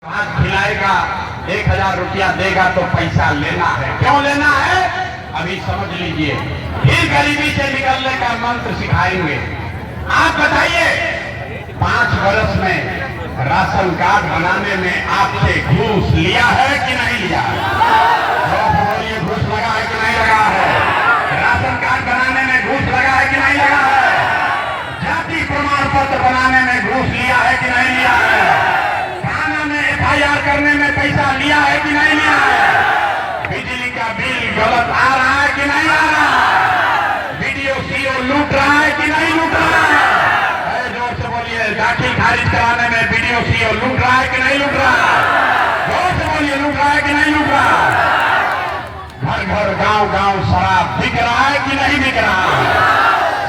भात खिलाएगा 1000 रुपया देगा तो पैसा लेना है। क्यों लेना है अभी समझ लीजिए। फिर गरीबी से निकलने का मंत्र सिखाएंगे। आप बताइए 5 वर्ष में राशन कार्ड बनाने में आपसे घूस लिया है कि नहीं लिया? बोलिए, घूस लगा है कि नहीं लगा है? राशन कार्ड बनाने में घूस लगा है कि नहीं लगा है? जाति प्रमाण पत्र बनाने में घूस लिया है कि नहीं लिया है? FIR करने में पैसा लिया है कि नहीं लिया है? बिजली का बिल गलत आ रहा है कि नहीं आ रहा है? BDO CO लूट रहा है कि नहीं लूट रहा है? जोर से बोलिए। दाखिल खारिज कराने में BDO CO लूट रहा है कि नहीं लूट रहा है? जोर से बोलिए, लूट रहा है कि नहीं लूट रहा है? घर घर गांव गांव शराब बिक रहा है कि नहीं बिक रहा है?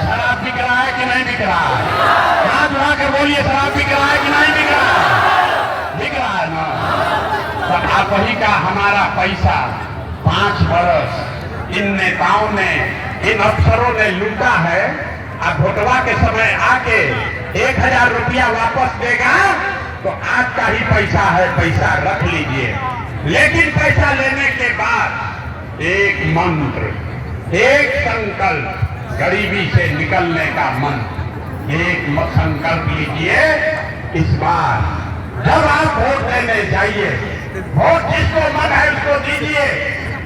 शराब बिक रहा है कि नहीं बिक रहा है? हाथ उठा कर बोलिए, शराब बिक रहा है कि नहीं बिक रहा है? बिक रहा है ना। तो आप वही का हमारा पैसा 5 वर्ष इन नेताओं ने, इन अफसरों ने लूटा है। अब भोटवा के समय आके 1000 रुपया वापस देगा तो आपका ही पैसा है, पैसा रख लीजिए। लेकिन पैसा लेने के बाद एक मंत्र, एक संकल्प, गरीबी से निकलने का मंत्र, एक संकल्प लीजिए। इस बार जब आप वोट देने जाइए, वोट जिसको मन है उसको दीजिए,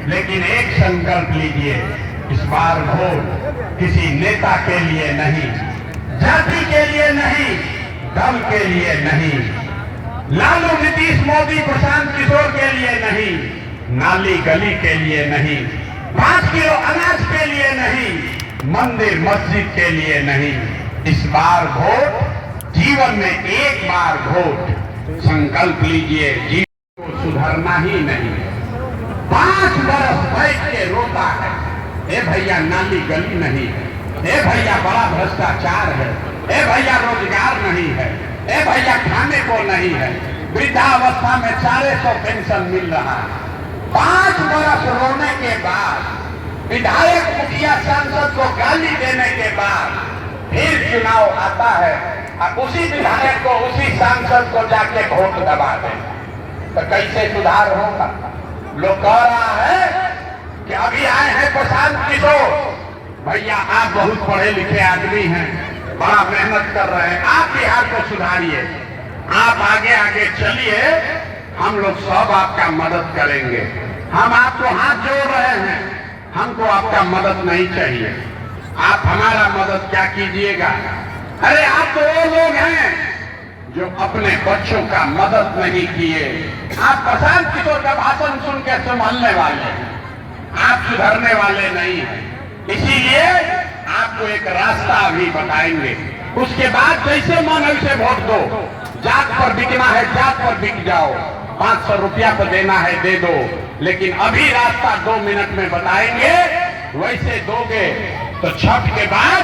लेकिन एक संकल्प लीजिए, इस बार वोट किसी नेता के लिए नहीं, जाति के लिए नहीं, दल के लिए नहीं, लालू नीतीश मोदी प्रशांत किशोर के लिए नहीं, नाली गली के लिए नहीं, 5 किलो अनाज के लिए नहीं, मंदिर मस्जिद के लिए नहीं। इस बार वोट, जीवन में एक बार वोट, संकल्प लीजिए, जीवन को सुधरना ही नहीं। 5 वर्ष बैठ के रोता है, ए भैया नाली गली नहीं है, ए भैया बड़ा भ्रष्टाचार है, ए भैया रोजगार नहीं है, ए भैया खाने को नहीं है, वृद्धावस्था में 400 पेंशन मिल रहा है। 5 वर्ष रोने के बाद, विधायक मुखिया सांसद को गाली देने के बाद फिर चुनाव आता है, अब उसी विधायक को, उसी सांसद को जाके वोट दबा दे तो कैसे सुधार होगा? लोग कह रहा है कि अभी आए हैं प्रशांत किशोर। भैया आप बहुत पढ़े लिखे आदमी हैं, बड़ा मेहनत कर रहे हैं, आप बिहार को सुधारिए, आप आगे आगे चलिए, हम लोग सब आपका मदद करेंगे। हम आपको हाथ जोड़ रहे हैं, हमको आपका मदद नहीं चाहिए। आप हमारा मदद क्या कीजिएगा? अरे आप तो वो लोग हैं जो अपने बच्चों का मदद नहीं किए। आप प्रशांत किशोर का भाषण सुन के संभलने वाले हैं, आप सुधरने वाले नहीं हैं। इसीलिए आपको एक रास्ता अभी बताएंगे, उसके बाद जैसे मन वैसे वोट दो। जात पर बिकना है, जात पर बिक जाओ, 500 रुपया तो देना है दे दो, लेकिन अभी रास्ता 2 मिनट में बताएंगे, वैसे दोगे तो छठ के बाद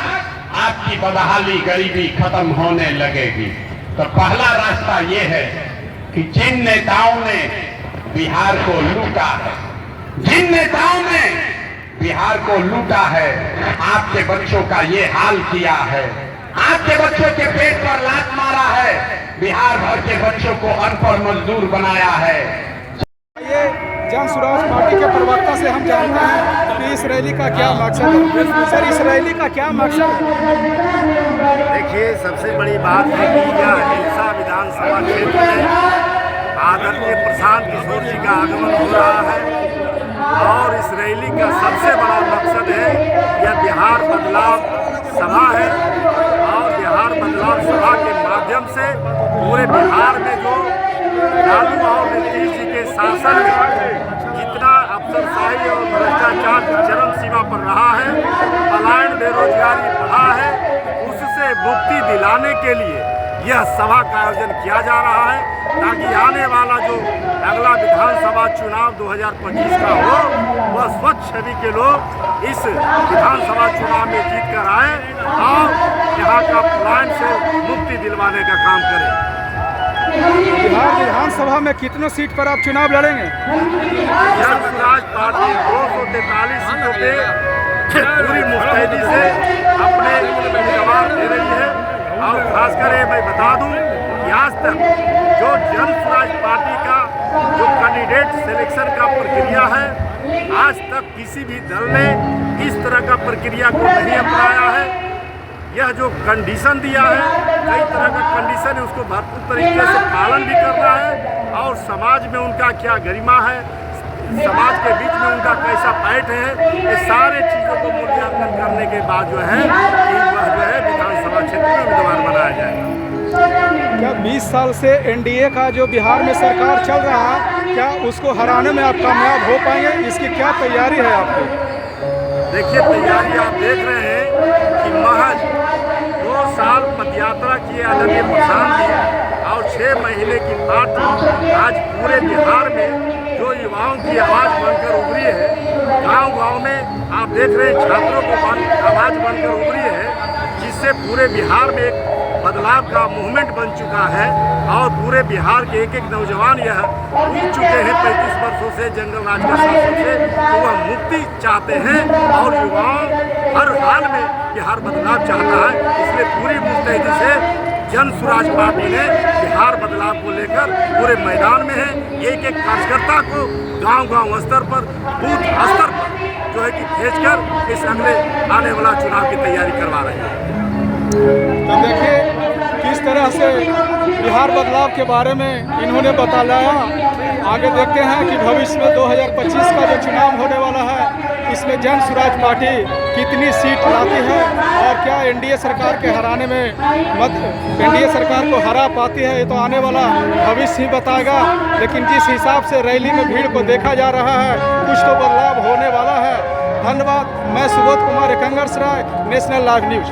आपकी बदहाली गरीबी खत्म होने लगेगी। तो पहला रास्ता ये है कि जिन नेताओं ने बिहार को लूटा है, जिन नेताओं ने बिहार को लूटा है, आपके बच्चों का ये हाल किया है, आपके बच्चों के पेट पर लात मारा है, बिहार भर के बच्चों को अनपढ़ मजदूर बनाया है। ये जन स्वराज पार्टी के प्रवक्ता से हम जानते हैं कि इस रैली का क्या मकसद है। सर, इस रैली का क्या मकसद है? देखिए, सबसे बड़ी बात है कि यह हिलसा विधानसभा क्षेत्र में आदरणीय प्रशांत किशोर जी का आगमन हो रहा है और इस रैली का सबसे बड़ा मकसद है, यह बिहार बदलाव सभा है और बिहार बदलाव सभा के माध्यम से पूरे बिहार में जो लालू और नीतीश जी के शासन में जितना अफसरशाही और भ्रष्टाचार चरम सीमा पर रहा है, पलायन बेरोजगारी बढ़ा है, उससे मुक्ति दिलाने के लिए यह सभा का आयोजन किया जा रहा है, ताकि आने वाला जो अगला विधानसभा चुनाव 2025 का हो, वह स्वच्छ छवि के लोग इस विधानसभा चुनाव में जीत कर आए और यहाँ का पलायन से मुक्ति दिलवाने का काम करें। बिहार विधानसभा में कितनों सीट पर आप चुनाव लड़ेंगे? जन स्वराज पार्टी 243 सीटों पे पूरी मुस्तैदी से अपने उम्मीदवार दे रही है और खासकर मैं बता दूं कि आज तक जो जन स्वराज पार्टी तक किसी भी दल ने इस तरह का प्रक्रिया को नहीं अपनाया है। यह जो कंडीशन दिया है, कई तरह का कंडीशन है, उसको भरपूर तरीके से पालन भी कर रहा है और समाज में उनका क्या गरिमा है, समाज के बीच में उनका कैसा पैठ है, ये सारे चीज़ों को मूल्यांकन करने के बाद जो है कि वह जो है विधानसभा क्षेत्र में उम्मीदवार बनाया जाएगा। क्या 20 साल से एनडीए का जो बिहार में सरकार चल रहा है, क्या उसको हराने में आप कामयाब हो पाएंगे? इसकी क्या तैयारी है आपकी? देखिए, तैयारी आप देख रहे हैं कि महज 2 साल पदयात्रा किए आदरणीय प्रधान जी और 6 महीने की पार्टी आज पूरे बिहार में जो युवाओं की आवाज़ बनकर उभरी है, गांव-गांव में आप देख रहे हैं छात्रों को आवाज़ बनकर उभरी है, जिससे पूरे बिहार में एक बदलाव का मूवमेंट बन चुका है और पूरे बिहार के एक नौजवान यह उठ चुके हैं 35 वर्षों से जंगल राज के शासन से, तो वह मुक्ति चाहते हैं और युवाओं हर हाल में बिहार बदलाव चाहता है। इसलिए पूरी मुस्तैदी से जन स्वराज पार्टी ने बिहार बदलाव को लेकर पूरे मैदान में है। एक कार्यकर्ता को गांव-गांव स्तर पर, बूथ स्तर पर जो है कि भेजकर इस अगले आने वाला चुनाव की तैयारी करवा रहे हैं। तो देखिए किस तरह से बिहार बदलाव के बारे में इन्होंने बताया। आगे देखते हैं कि भविष्य में 2025 का जो चुनाव होने वाला है, इसमें जन स्वराज पार्टी कितनी सीट लाती है और क्या एनडीए सरकार के हराने में एनडीए सरकार को हरा पाती है, ये तो आने वाला भविष्य ही बताएगा। लेकिन जिस हिसाब से रैली में भीड़ को देखा जा रहा है, कुछ तो बदलाव होने वाला है। धन्यवाद। मैं सुबोध कुमार एकंगर सराय, नेशनल लाइव न्यूज।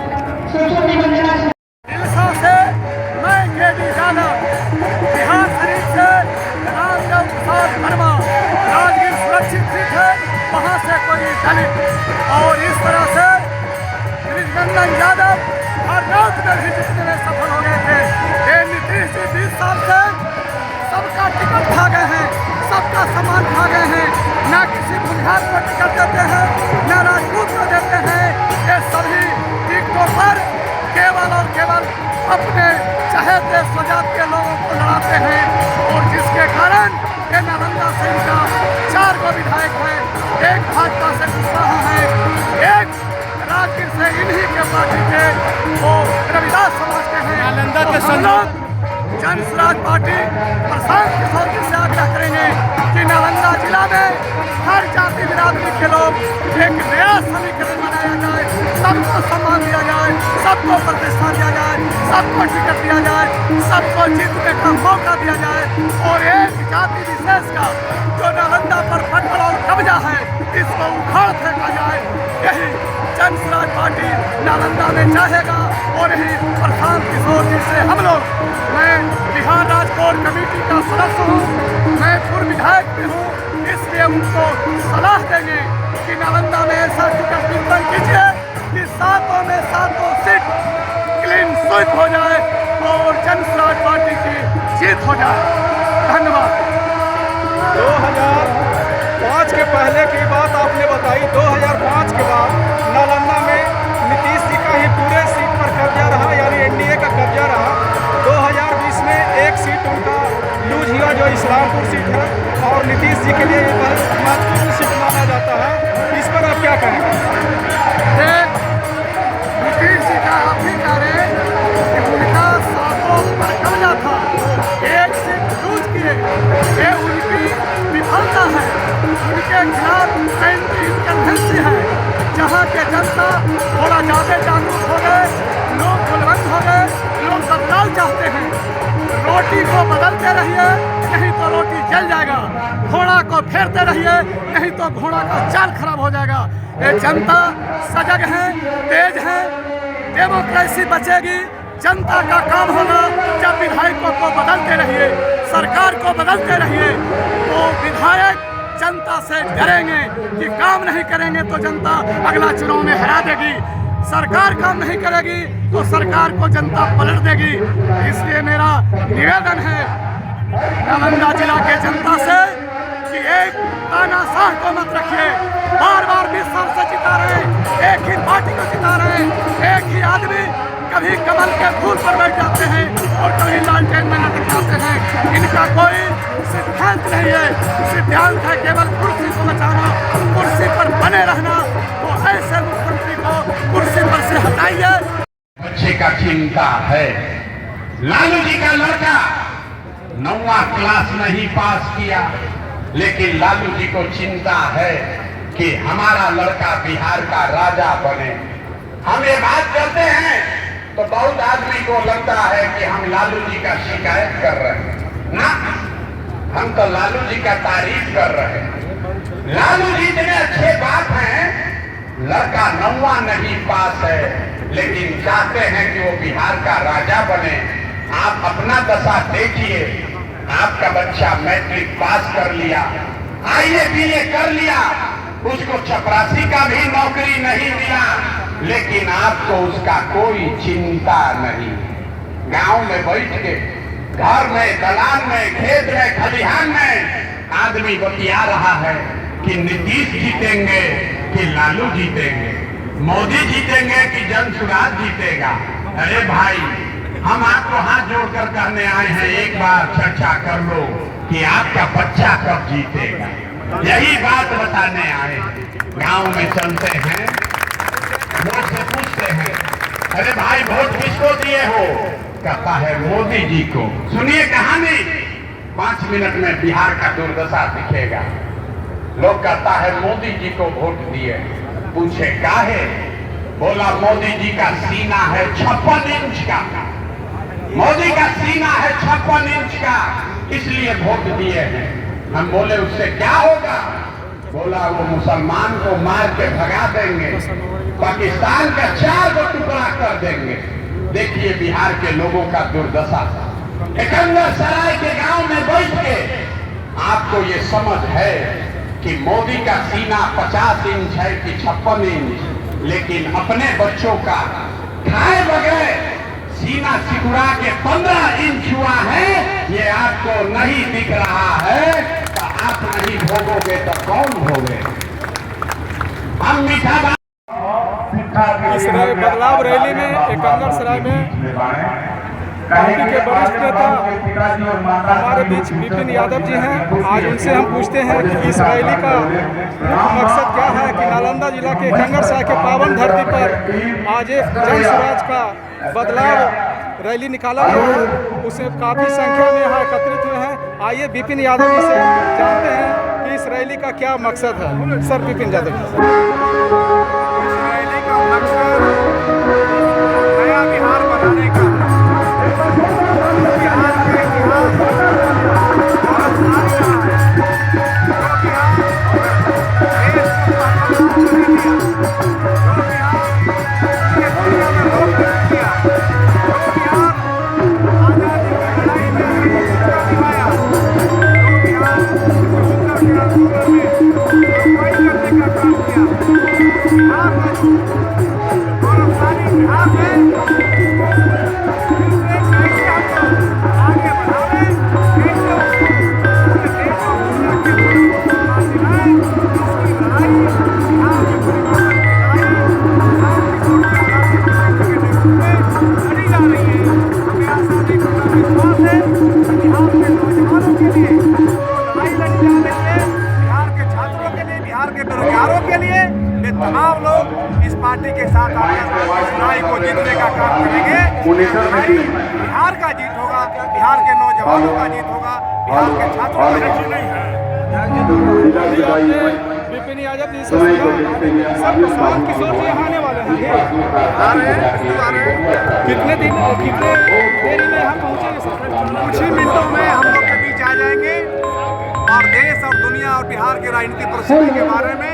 से मैं केडी यादव, बिहार शरीफ से रामदेव प्रसाद वर्मा, राजगीर सुरक्षित सीट है, वहाँ से कोई दलित, और इस तरह से ब्रिजनंदन यादव हर रात में भी जीतने में सफल हो गए थे। ये नीतीश जी 20 साल से सबका टिकट खा गए हैं, सबका सामान खा गए हैं, न किसी बुनियाद को टिकट देते हैं, न राजपूत को देते हैं। ये सभी टिकटों पर केवल और केवल अपने चहेते स्वजात के लोगों को लड़ाते हैं, और जिसके कारण ये नालंदा से इनका 4 को विधायक है, एक भाजपा से कुशवाहा है, एक राजगीर से इन्हीं के पार्टी के वो रविदास समाज के हैं। नालंदा के संलोक जन स्वराज पार्टी प्रशांत किशोर जी से आग्रह करेंगे कि नालंदा जिला में हर जाति बिरादरी के लोग एक नया समीकरण बनाया जाए, सबको सम्मान दिया जाए, सबको प्रतिष्ठा दिया जाए, सबको टिकट दिया जाए, सबको जीतने का मौका दिया जाए, और एक जाति विशेष का जो नालंदा पर पकड़ और कब्जा है, इसको उखाड़ फेंका जाए। यही जन स्वराज पार्टी नालंदा में चाहेगा, और यही प्रशांत किशोर जी से हम लोग, मैं बिहार राजकोट कमेटी का सदस्य हूँ, मैं पूर्व विधायक भी हूँ, इसलिए उनको सलाह देंगे कि नालंदा में ऐसा टिकट वितरण कीजिए कि 7 में 7 सीट क्लीन स्वीप हो जाए और जन स्वराज पार्टी की जीत हो जाए। धन्यवाद। 2005 के पहले की बात आपने बताई, 2005 के बाद नालंदा में नीतीश जी का ही पूरे सीट पर कब्जा रहा, यानी एनडीए का कब्जा रहा। 2020 में एक सीट उनका लूज हुआ, जो इस्लामपुर सीट है, और नीतीश जी के लिए ये बहुत महत्वपूर्ण सीट माना जाता है। इस पर आप क्या कहेंगे? नीतीश जी का आप ही कह रहे हैं कि उनका 7 पर कब्जा था, एक सीट लूज किए, ये उनकी विफलता है, उनके खिलाफ एंटी इनकम्बेंसी है। जहाँ के जनता थोड़ा ज़्यादा जागरूक हो गए, लोग बुलंद हो गए, लोग बदलाव चाहते हैं। रोटी को बदलते रहिए, नहीं तो रोटी जल जाएगा, घोड़ा को फेरते रहिए, नहीं तो घोड़ा का चाल खराब हो जाएगा। ये जनता सजग है, तेज है, डेमोक्रेसी बचेगी। जनता का काम होगा जब विधायकों को बदलते रहिए, सरकार को बदलते रहिए, तो विधायक जनता से डरेंगे कि काम नहीं करेंगे तो जनता अगला चुनाव में हरा देगी, सरकार काम नहीं करेगी तो सरकार को जनता पलट देगी। इसलिए मेरा निवेदन है नालंदा जिला के जनता से कि एक तानाशाह को मत रखिए, बार बार 20 साल से जिता रहे, एक ही पार्टी को जिता रहे, एक ही आदमी कभी कमल के फूल पर बैठ जाते हैं और कभी लालटेन में लटक जाते हैं। इनका कोई सिद्धांत सिद्धांत नहीं है। सिद्धांत है केवल कुर्सी को बचाना, कुर्सी पर बने रहना। तो ऐसे मुख्यमंत्री को कुर्सी पर से हटाइए। बच्चे का चिंता है। लालू जी का लड़का 9वां क्लास नहीं पास किया, लेकिन लालू जी को चिंता है कि हमारा लड़का बिहार का राजा बने। हम ये बात करते हैं तो बहुत आदमी को लगता है कि हम लालू जी का शिकायत कर रहे हैं। ना, हम तो लालू जी का तारीफ कर रहे हैं। लालू जी इतने अच्छे बात हैं, लड़का 9वां नहीं पास है लेकिन चाहते हैं कि वो बिहार का राजा बने। आप अपना दशा देखिए, आपका बच्चा मैट्रिक पास कर लिया, IAA BA कर लिया, उसको चपरासी का भी नौकरी नहीं मिला, लेकिन आपको उसका कोई चिंता नहीं। गांव में बैठ के, घर में, दलान में, खेत में, खलिहान में आदमी बतिया रहा है कि नीतीश जीतेंगे कि लालू जीतेंगे, मोदी जीतेंगे कि जनसुराज जीतेगा। अरे भाई, हम आपको हाथ जोड़कर कहने आए हैं, एक बार चर्चा कर लो कि आपका बच्चा कब जीतेगा। यही बात बताने आए। गांव में चलते हैं, वोट से पूछते हैं, अरे भाई वोट किसको दिए हो? कहता है मोदी जी को। सुनिए कहानी, 5 मिनट में बिहार का दुर्दशा दिखेगा। लोग कहता है मोदी जी को वोट दिए। पूछे काहे? बोला मोदी जी का सीना है 56 इंच का, मोदी का सीना है 56 इंच का, इसलिए वोट दिए हैं। हम बोले उससे क्या होगा? बोला वो मुसलमान को मार के भगा देंगे, पाकिस्तान का 4 को टुकड़ा कर देंगे। देखिए बिहार के लोगों का दुर्दशा। एकंदर सराय के गांव में बैठ के आपको ये समझ है कि मोदी का सीना 50 इंच है कि 56 इंच, लेकिन अपने बच्चों का खाए बगैर सीना सिकुड़ा के 15 इंच हुआ है, ये आपको नहीं दिख रहा है। तो आप नहीं भोगोगे तो कौन भोगे? हम मीठा इस बदलाव रैली में एकंगर सराय में पार्टी के वरिष्ठ नेता हमारे बीच विपिन यादव जी हैं। आज उनसे हम पूछते हैं कि इस रैली का मुख्य मकसद क्या है कि नालंदा जिला के एकंगर सराय के पावन धरती पर आज एक जन स्वराज का बदलाव रैली निकाला गया है। उसमें काफ़ी संख्या में यहाँ एकत्रित हुए हैं। आइए विपिन यादव जी से जानते हैं कि इस रैली का क्या मकसद है। सर विपिन यादव जी। इस रैली का मकसद नया बिहार बनाने का, बिहार के इतिहास और सारी रहा है। जो बिहार देश को पहचान नहीं दिया, जो बिहार ये दुनिया में लोग नहीं किया, जो बिहार आज़ादी की लड़ाई में अपनी भूमिका निभाया, जो बिहार स्वतंत्रता के आंदोलन में अगुवाई करने का काम किया, बिहार में गौरवशाली बिहार में कैसे हम आगे बढ़ावे, कैसे पूरे देश और दुनिया के लोगों को सम्मान दिलाएं। इसकी लड़ाई बिहार के परिवर्तन की लड़ाई, बिहार की सोनिया गांधी के नेतृत्व में लड़ी जा रही है। हमें आशा नहीं पूरा विश्वास है कि बिहार के नौजवानों के लिए जो लड़ाई लड़ी जा रही है, बिहार के छात्रों के लिए, बिहार के बेरोजगारों के लिए, ये तमाम लोग इस पार्टी के साथ आकर इस लड़ाई को जीतने का काम करेंगे। लड़ाई बिहार का जीत होगा, बिहार के नौजवानों का जीत होगा, बिहार के छात्रों का जीत नहीं है। विपिन यादव जी से सब प्रशांत किशोर जी यहाँ आने वाले हैं। कितने देरी में हम पहुँचेंगे सर? कुछ ही मिनटों में हम लोग के बीच आ जाएंगे और देश और दुनिया और बिहार की राजनीतिक परिस्थिति के बारे में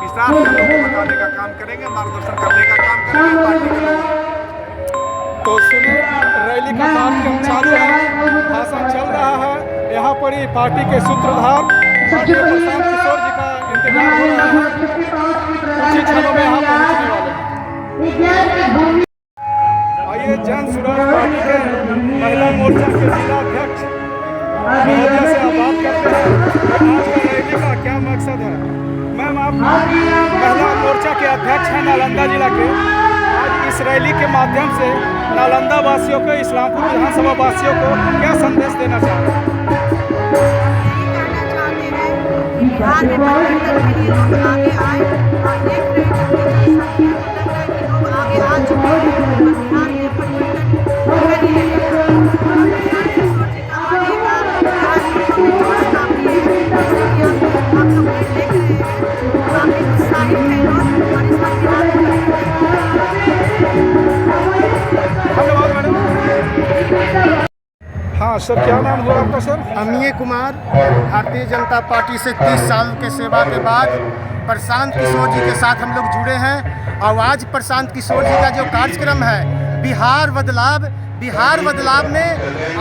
विस्तार से लोगों को बताने का काम करेंगे, मार्गदर्शन करने का काम करेंगे पार्टी के लोग। तो सुनिए, रैली का कार्यक्रम चालू है, भाषण चल रहा है। यहाँ पर ही पार्टी के सूत्रधार प्रशांत किशोर जी का इंतजार हो रहा है। कुछ ही क्षणों में यहाँ पहुँचने वाले हैं। आइए जन स्वराज पार्टी के महिला मोर्चा के जिला अध्यक्ष महोदय से आप बात करते हैं कि आज का रैली का क्या मकसद है। मैम, आप महिला मोर्चा के अध्यक्ष हैं नालंदा जिला के। आज इस रैली के माध्यम से नालंदा वासियों को, इस्लामपुर विधानसभा वासियों को क्या संदेश देना चाहते हैं? बिहार में परिवर्तन के लिए लोग आगे आए और देख रहे हैं कि जनसंख्या को लग रहा है कि लोग आगे आ चुके हैं और बिहार में परिवर्तन कर ही रहेगा। और बिहार में सोच का आने का आज लोगों में जोश काफी है, जैसे कि आप लोग देख रहे हैं काफी उत्साहित है लोग और इस बार बिहार में धन्यवाद मैडम। हाँ सर, क्या नाम हुआ आपका सर? अमीय कुमार। भारतीय जनता पार्टी से 30 साल के सेवा के बाद प्रशांत किशोर जी के साथ हम लोग जुड़े हैं और आज प्रशांत किशोर जी का जो कार्यक्रम है बिहार बदलाव में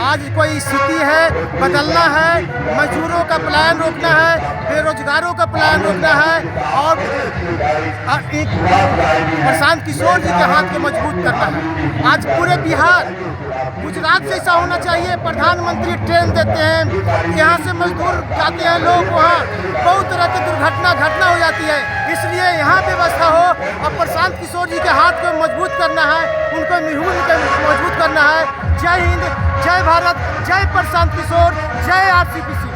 आज कोई स्थिति है बदलना है, मजदूरों का पलायन रोकना है, बेरोजगारों का पलायन रोकना है और एक प्रशांत किशोर जी के हाथ को मजबूत करना है। आज पूरे बिहार गुजरात जैसा होना चाहिए। प्रधानमंत्री ट्रेन देते हैं, यहाँ से मजदूर जाते हैं लोग, वहाँ बहुत तरह की घटना हो जाती है, इसलिए यहाँ व्यवस्था हो और प्रशांत किशोर जी के हाथ को मजबूत करना है, उनको मिहुल के मजबूत करना है। जय हिंद, जय भारत, जय प्रशांत किशोर, जय आरसीपीसी।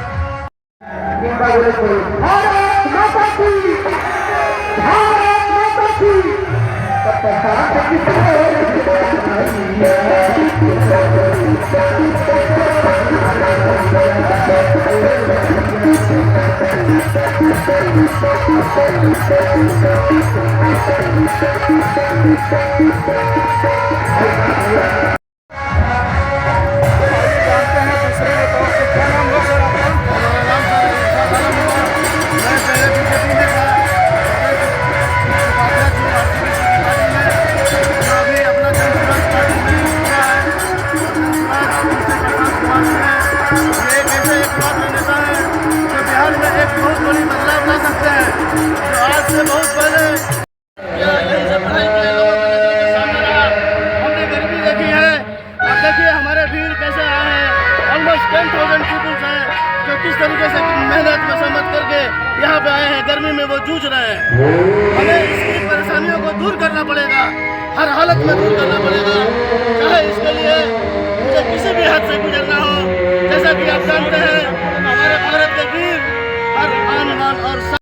किस तरीके से मेहनत मशक्कत करके यहाँ पे आए हैं, गर्मी में वो जूझ रहे हैं। हमें इसकी परेशानियों को दूर करना पड़ेगा, हर हालत में दूर करना पड़ेगा।